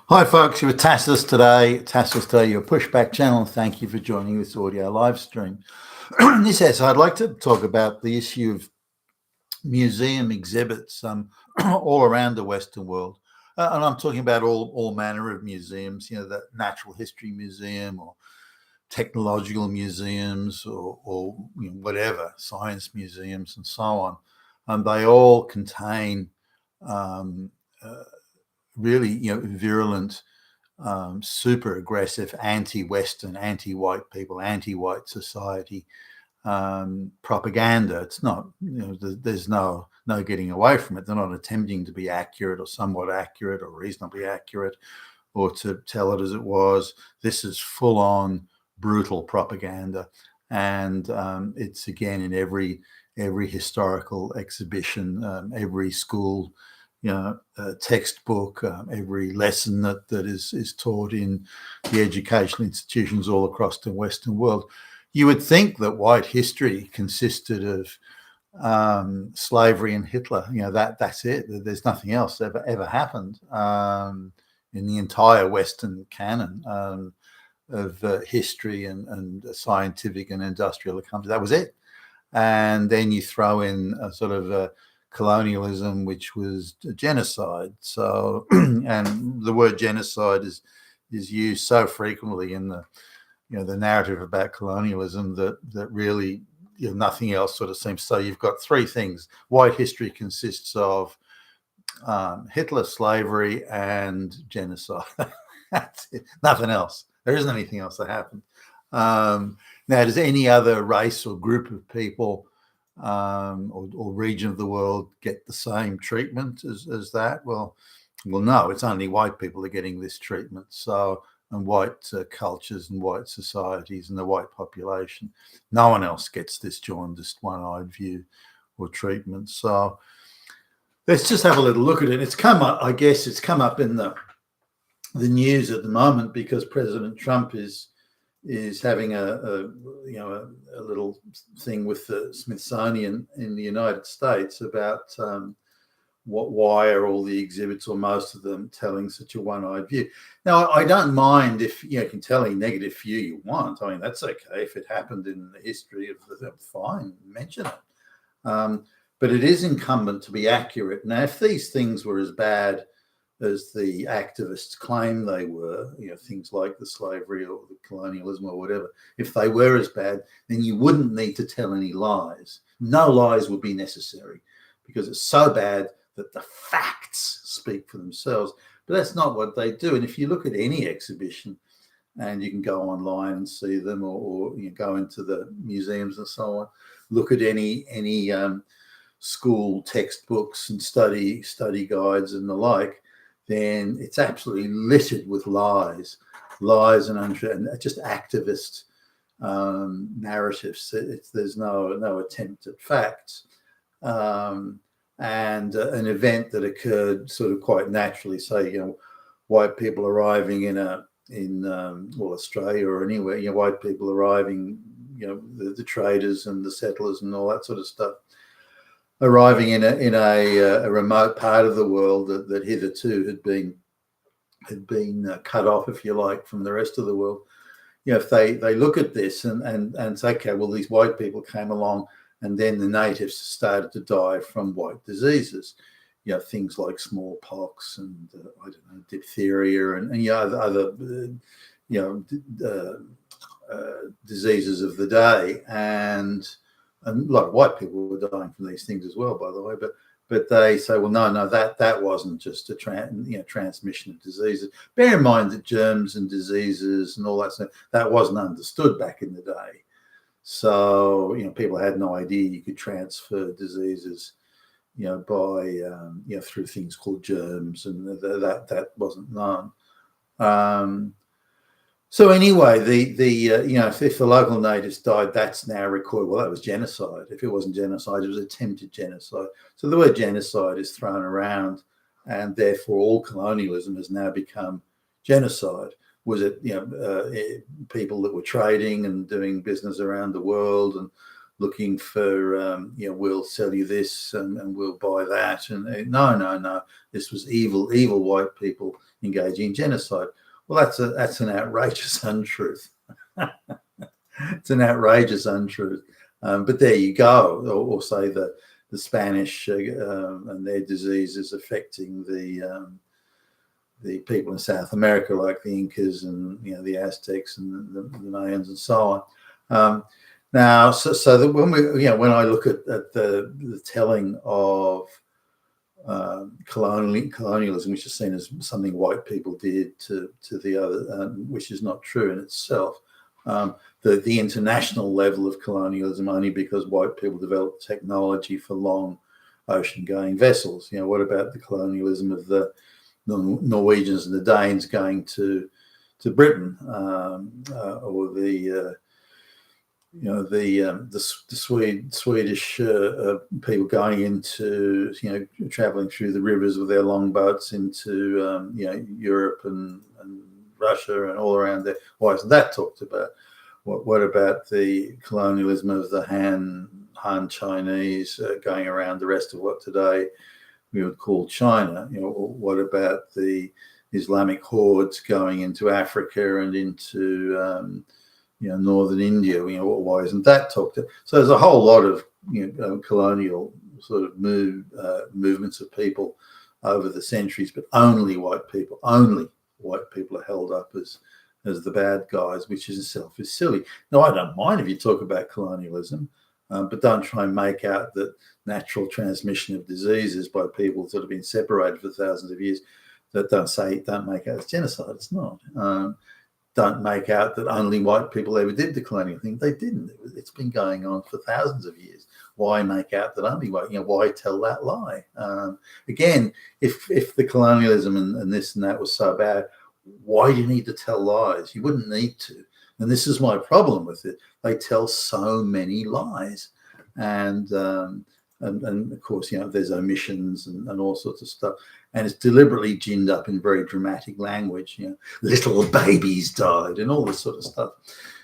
Hi, folks. You're with Tassus today. Tassus today, your pushback channel. Thank you for joining this audio live stream. In this essay, I'd like to talk about the issue of museum exhibits all around the Western world. And I'm talking about all manner of museums, the Natural History Museum or technological museums or whatever, science museums and so on. They all contain really, virulent, super aggressive, anti-Western, anti-white people, anti-white society propaganda. It's not, there's no getting away from it. They're not attempting to be accurate or somewhat accurate or reasonably accurate or to tell it as it was. This is full-on brutal propaganda, and it's again in every historical exhibition, every school textbook, every lesson that is taught in the educational institutions all across the Western world. You would think that white history consisted of slavery and Hitler. That's it. There's nothing else ever happened in the entire Western canon of history and scientific and industrial accomplishment. That was it. And then you throw in a sort of colonialism, which was genocide. So, and the word genocide is used so frequently in the narrative about colonialism that really nothing else sort of seems. So you've got three things. White history consists of Hitler, slavery, and genocide. That's it. Nothing else. There isn't anything else that happened. Now, does any other race or group of people or region of the world get the same treatment as that? Well, no, it's only white people are getting this treatment. So, and white cultures and white societies and the white population, no one else gets this jaundiced, one-eyed view or treatment. So, let's just have a little look at it. It's come up, I guess, it's come up in the news at the moment because President Trump is having a little thing with the Smithsonian in the United States about why are all the exhibits or most of them telling such a one-eyed view. Now, I don't mind if you can tell any negative view you want. I mean, that's okay if it happened in the history of the fine, mention it. But it is incumbent to be accurate. Now, if these things were as bad as the activists claim they were, things like the slavery or the colonialism or whatever, if they were as bad, then you wouldn't need to tell any lies. No lies would be necessary because it's so bad that the facts speak for themselves. But that's not what they do. And if you look at any exhibition, and you can go online and see them or go into the museums and so on, look at any school textbooks and study guides and the like, then it's absolutely littered with lies and just activist narratives. There's no attempt at facts. And an event that occurred sort of quite naturally, say, white people arriving in Australia or anywhere, white people arriving, the traders and the settlers and all that sort of stuff, arriving in a remote part of the world that hitherto had been cut off, if you like, from the rest of the world. If they look at this and say, okay, well, these white people came along and then the natives started to die from white diseases, things like smallpox and I don't know, diphtheria and other diseases of the day, and a lot of white people were dying from these things as well, by the way. But they say, well, no, that wasn't just a transmission of diseases. Bear in mind that germs and diseases and all that stuff, that wasn't understood back in the day. So people had no idea you could transfer diseases, by through things called germs, and that wasn't known. So anyway, if the local natives died, that's now recorded. Well, that was genocide. If it wasn't genocide, it was attempted genocide. So the word genocide is thrown around, and therefore all colonialism has now become genocide. Was it people that were trading and doing business around the world and looking for, we'll sell you this and we'll buy that. And no, this was evil white people engaging in genocide. Well, that's an outrageous untruth. It's an outrageous untruth. But there you go. Or say the Spanish and their diseases affecting the people in South America, like the Incas and the Aztecs and the Mayans and so on. Now, so that when I look at the telling of colonialism, which is seen as something white people did to the other, which is not true in itself. The international level of colonialism only because white people developed technology for long ocean-going vessels. What about the colonialism of the Norwegians and the Danes going to Britain, or the Swedish people going into traveling through the rivers with their longboats into Europe and Russia and all around there? Why isn't that talked about? What about the colonialism of the Han Chinese going around the rest of what today we would call China? What about the Islamic hordes going into Africa and into northern India? Why isn't that talked about? So there's a whole lot of colonial sort of movements of people over the centuries, but only white people are held up as the bad guys, which in itself is silly. Now, I don't mind if you talk about colonialism, but don't try and make out that natural transmission of diseases by people that have been separated for thousands of years, that don't make out it's genocide. It's not. Don't make out that only white people ever did the colonial thing. They didn't. It's been going on for thousands of years. Why make out that only white? Why tell that lie? Again, if the colonialism and this and that was so bad, why do you need to tell lies? You wouldn't need to. And this is my problem with it. They tell so many lies, and of course, there's omissions and all sorts of stuff. And it's deliberately ginned up in very dramatic language. Little babies died and all this sort of stuff.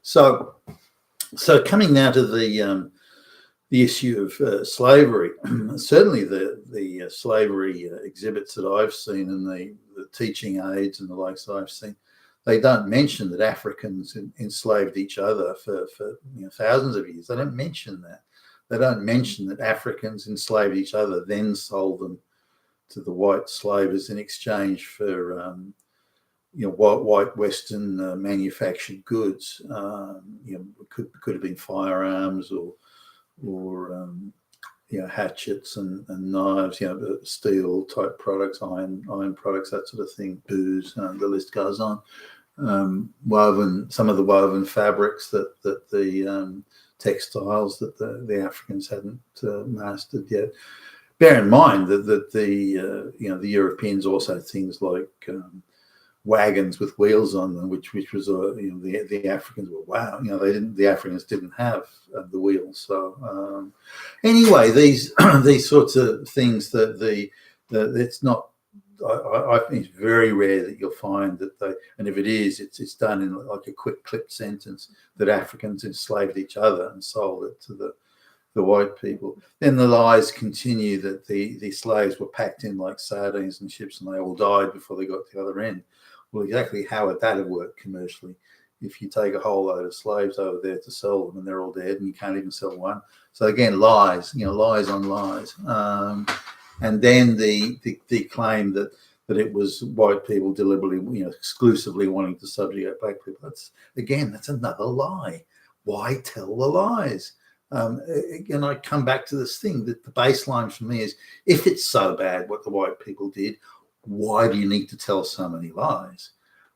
So coming now to the issue of slavery, certainly the slavery exhibits that I've seen and the teaching aids and the likes I've seen, they don't mention that Africans enslaved each other for thousands of years. They don't mention that. They don't mention that Africans enslaved each other, then sold them to the white slavers in exchange for white Western manufactured goods. Could have been firearms or hatchets and knives, steel type products, iron products, that sort of thing, booze, the list goes on. Some of the woven fabrics that the textiles that the Africans hadn't mastered yet. Bear in mind that the Europeans also had things like wagons with wheels on them, which was the Africans were the Africans didn't have the wheels. So anyway, these these sorts of things that it's not. I think it's very rare that you'll find that and if it is, it's done in like a quick clipped sentence that Africans enslaved each other and sold it to the white people. Then the lies continue that the slaves were packed in like sardines and ships and they all died before they got to the other end. Well, exactly how would that have worked commercially? If you take a whole load of slaves over there to sell them and they're all dead and you can't even sell one. So again, lies, lies on lies. And then the claim that it was white people deliberately, exclusively wanting to subjugate black people. That's another lie. Why tell the lies? And I come back to this thing that the baseline for me is, if it's so bad what the white people did, why do you need to tell so many lies?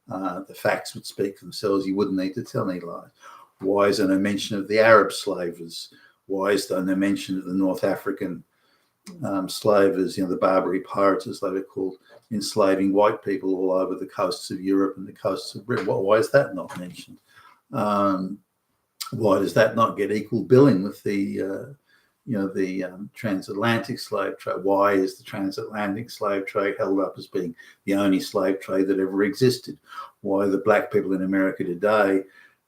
The facts would speak for themselves. You wouldn't need to tell any lies. Why is there no mention of the Arab slavers? Why is there no mention of the North African slavers, the Barbary pirates, as they were called, enslaving white people all over the coasts of Europe and the coasts of Britain? Why is that not mentioned? Why does that not get equal billing with the transatlantic slave trade? Why is the transatlantic slave trade held up as being the only slave trade that ever existed? Why the black people in America today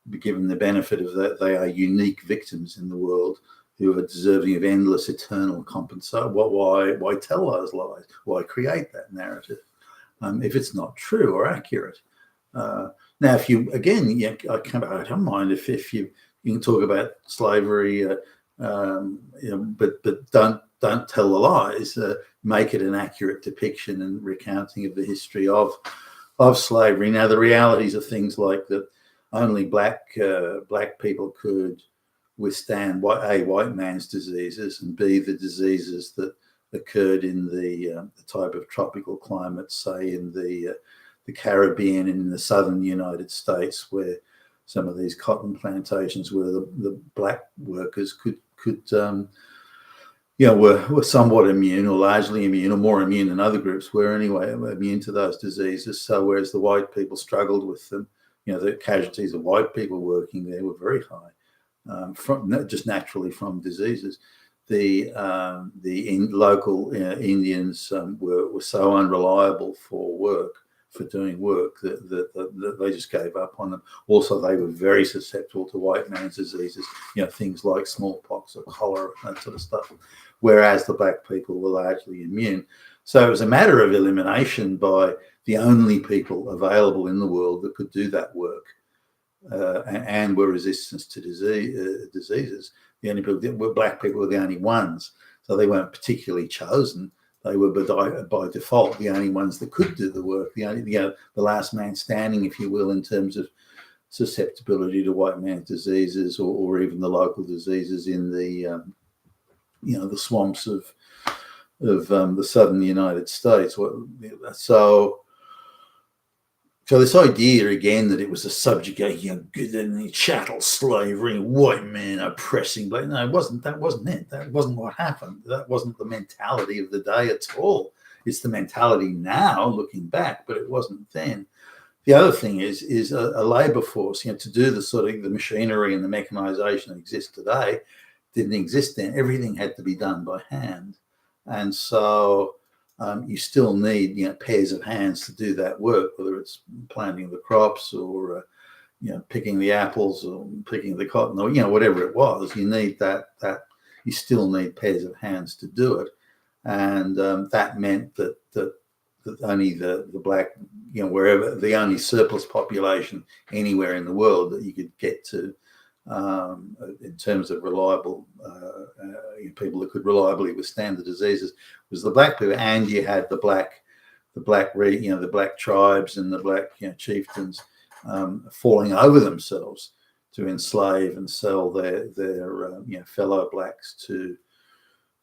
be given the benefit of that they are unique victims in the world who are deserving of endless eternal compensation. Why tell those lies? Why create that narrative if it's not true or accurate? Now, if you again, yeah, I don't mind if you can talk about slavery, but don't tell the lies. Make it an accurate depiction and recounting of the history of slavery. Now, the realities of things like that only black people could withstand white man's diseases, and B, the diseases that occurred in the type of tropical climates, say in the Caribbean and in the southern United States, where some of these cotton plantations where the black workers were somewhat immune or largely immune or more immune than other groups were anyway, immune to those diseases. So whereas the white people struggled with them, the casualties of white people working there were very high, from just naturally from diseases. The local Indians were so unreliable for doing work that they just gave up on them. Also, they were very susceptible to white man's diseases, things like smallpox or cholera, that sort of stuff, whereas the black people were largely immune. So it was a matter of elimination by the only people available in the world that could do that work and were resistant to diseases. The only people were black people were the only ones. So they weren't particularly chosen. They were by default the only ones that could do the work, the last man standing, if you will, in terms of susceptibility to white man's diseases or even the local diseases in the the swamps of the southern United States. So this idea again that it was a subjugation, chattel slavery, white men oppressing black. No, it wasn't. That wasn't it. That wasn't what happened. That wasn't the mentality of the day at all. It's the mentality now, looking back, but it wasn't then. The other thing is a labour force. To do the sort of the machinery and the mechanization that exists today didn't exist then. Everything had to be done by hand, and so. You still need pairs of hands to do that work, whether it's planting the crops or picking the apples or picking the cotton or whatever it was. You need that you still need pairs of hands to do it, and that meant that only the black wherever the only surplus population anywhere in the world that you could get to in terms of reliable people that could reliably withstand the diseases was the black people, and you had the black tribes and the black chieftains falling over themselves to enslave and sell their fellow blacks to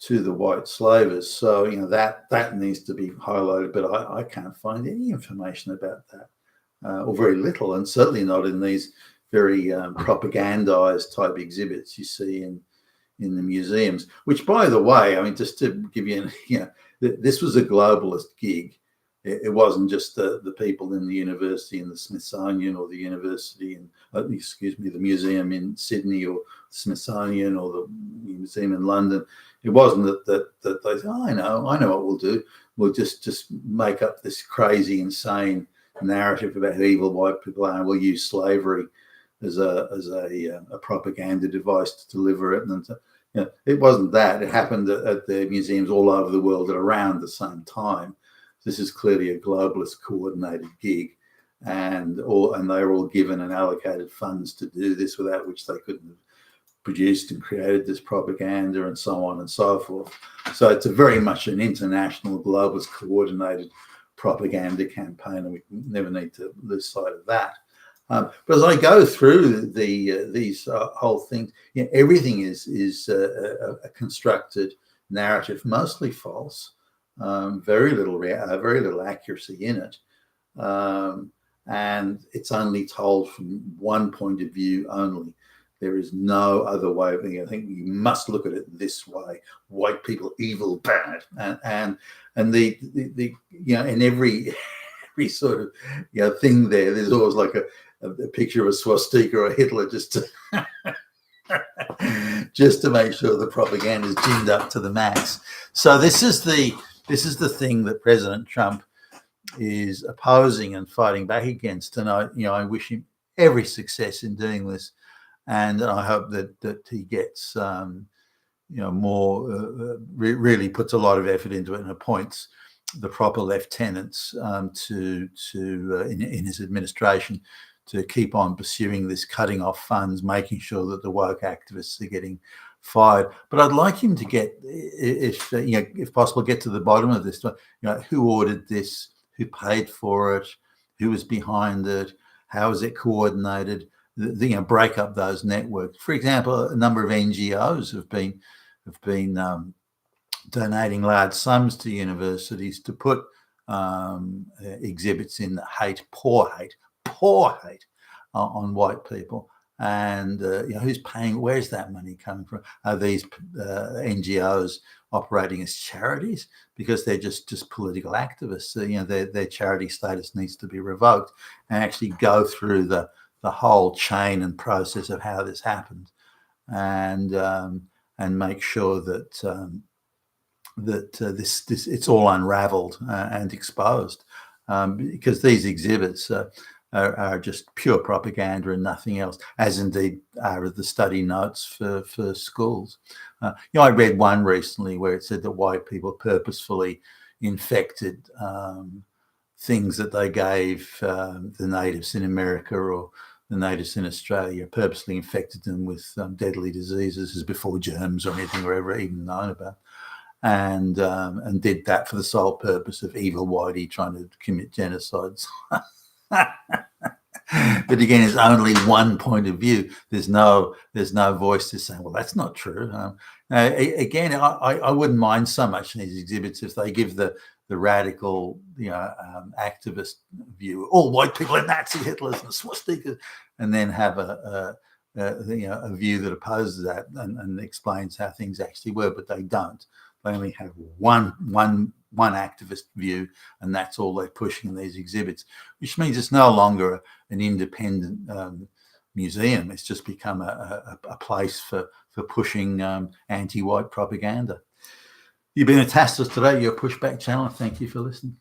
the white slavers. So that needs to be highlighted, but I can't find any information about that, or very little, and certainly not in these very propagandized type exhibits you see in the museums, which, by the way, I mean, just to give you this was a globalist gig. It wasn't just the people in the university in the Smithsonian or the university in, the museum in Sydney or Smithsonian or the museum in London. It wasn't that they said, I know what we'll do. We'll just make up this crazy, insane narrative about how evil white people are, and we'll use slavery as a propaganda device to deliver it. And it wasn't that. It happened at the museums all over the world at around the same time. This is clearly a globalist coordinated gig, and they were all given and allocated funds to do this, without which they couldn't have produced and created this propaganda and so on and so forth. So it's a very much an international globalist coordinated propaganda campaign, and we never need to lose sight of that. But as I go through these whole things, everything is a constructed narrative, mostly false, very little accuracy in it, and it's only told from one point of view only. There is no other way of thinking. I think you must look at it this way: white people, evil, bad, and the in every sort of thing there's always like a picture of a swastika or Hitler just to make sure the propaganda is ginned up to the max. So this is the thing that President Trump is opposing and fighting back against, and I wish him every success in doing this. And I hope that he gets, more, really puts a lot of effort into it and appoints the proper lieutenants in his administration to keep on pursuing this, cutting off funds, making sure that the woke activists are getting fired. But I'd like him to get, if possible, get to the bottom of this. Who ordered this? Who paid for it? Who was behind it? How is it coordinated? Break up those networks. For example, a number of NGOs have been donating large sums to universities to put exhibits in poor hate on white people. And who's paying? Where's that money coming from? Are these NGOs operating as charities because they're just political activists? Their charity status needs to be revoked and actually go through the whole chain and process of how this happened, and make sure that this it's all unraveled and exposed, because these exhibits are just pure propaganda and nothing else, as indeed are the study notes for schools. I read one recently where it said that white people purposefully infected things that they gave the natives in America or the natives in Australia, purposely infected them with deadly diseases as before germs or anything were ever even known about. And did that for the sole purpose of evil whitey trying to commit genocides. But again, it's only one point of view. There's no voice to say, well, that's not true. Again, I wouldn't mind so much in these exhibits if they give the radical, activist view. All white people are Nazi Hitlers and swastikas, and then have a view that opposes that and explains how things actually were, but they don't. They only have one activist view, and that's all they're pushing in these exhibits, which means it's no longer an independent museum. It's just become a place for pushing anti-white propaganda. You've been a Tasteless today, your Pushback channel. Thank you for listening.